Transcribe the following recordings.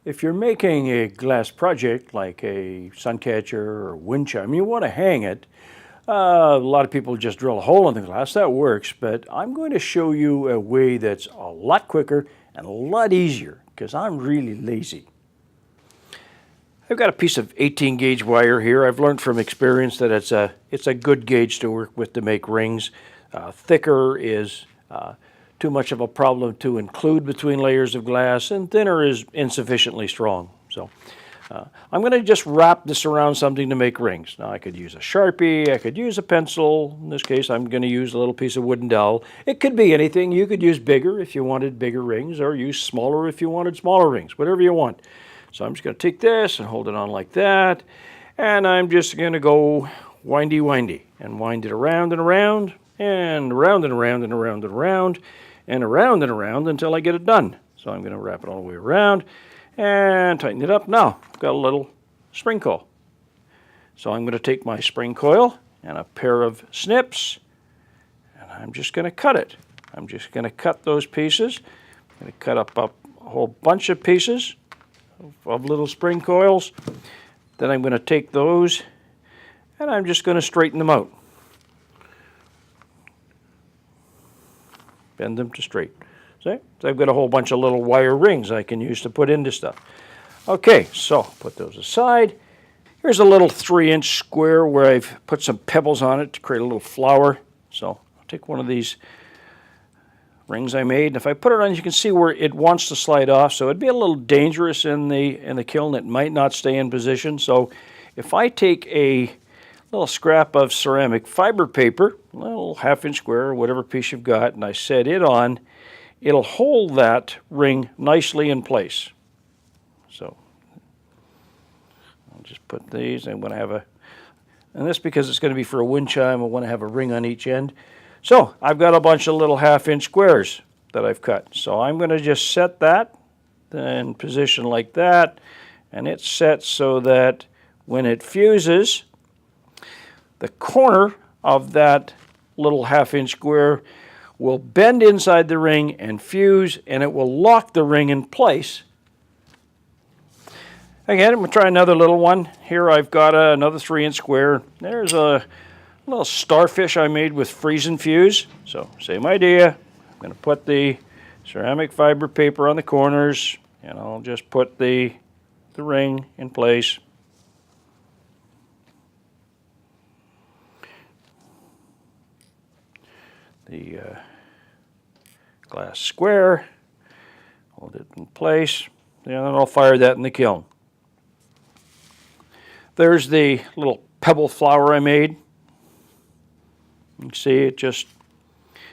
If you're making a glass project like a sun catcher or wind chime, you want to hang it. A lot of people just drill a hole in the glass. That works, but I'm going to show you a way that's a lot quicker and a lot easier because I'm really lazy. I've got a piece of 18 gauge wire here. I've learned from experience that it's a good gauge to work with to make rings. Thicker is too much of a problem to include between layers of glass, and thinner is insufficiently strong. So I'm going to just wrap this around something to make rings. Now I could use a Sharpie, I could use a pencil. In this case I'm going to use a little piece of wooden dowel. It could be anything. You could use bigger if you wanted bigger rings, or use smaller if you wanted smaller rings, whatever you want. So I'm just going to take this and hold it on like that, and I'm just going to go windy and wind it around and around and around and around and around and around and around and around until I get it done. So I'm going to wrap it all the way around and tighten it up. Now I've got a little spring coil. So I'm going to take my spring coil and a pair of snips, and I'm just going to cut it. I'm just going to cut those pieces. I'm going to cut up a whole bunch of pieces of little spring coils. Then I'm going to take those and I'm just going to straighten them out. Bend them to straight. See? So I've got a whole bunch of little wire rings I can use to put into stuff. Okay, so put those aside. Here's a little 3-inch square where I've put some pebbles on it to create a little flower. So I'll take one of these rings I made, and if I put it on, you can see where it wants to slide off, so it'd be a little dangerous in the kiln. It might not stay in position. So if I take a little scrap of ceramic fiber paper, a little 1/2-inch square or whatever piece you've got, and I set it on, it'll hold that ring nicely in place. So I'll just put these. I'm going to have and this, because it's going to be for a wind chime, I want to have a ring on each end. So I've got a bunch of little 1/2-inch squares that I've cut. So I'm going to just set that in position like that, and it's set so that when it fuses, the corner of that little 1/2-inch square will bend inside the ring and fuse, and it will lock the ring in place. Again, I'm going to try another little one. Here I've got another 3-inch square. There's a little starfish I made with freeze and fuse. So same idea. I'm going to put the ceramic fiber paper on the corners, and I'll just put the ring in place. The glass square, hold it in place, and then I'll fire that in the kiln. There's the little pebble flower I made. You can see it just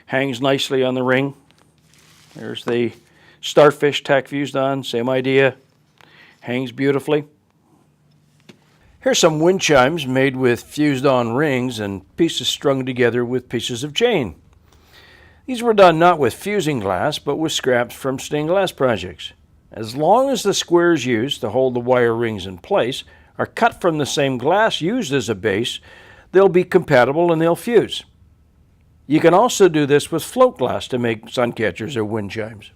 hangs nicely on the ring. There's the starfish tack fused on, same idea, hangs beautifully. Here's some wind chimes made with fused on rings and pieces strung together with pieces of chain. These were done not with fusing glass, but with scraps from stained glass projects. As long as the squares used to hold the wire rings in place are cut from the same glass used as a base, they'll be compatible and they'll fuse. You can also do this with float glass to make sun catchers or wind chimes.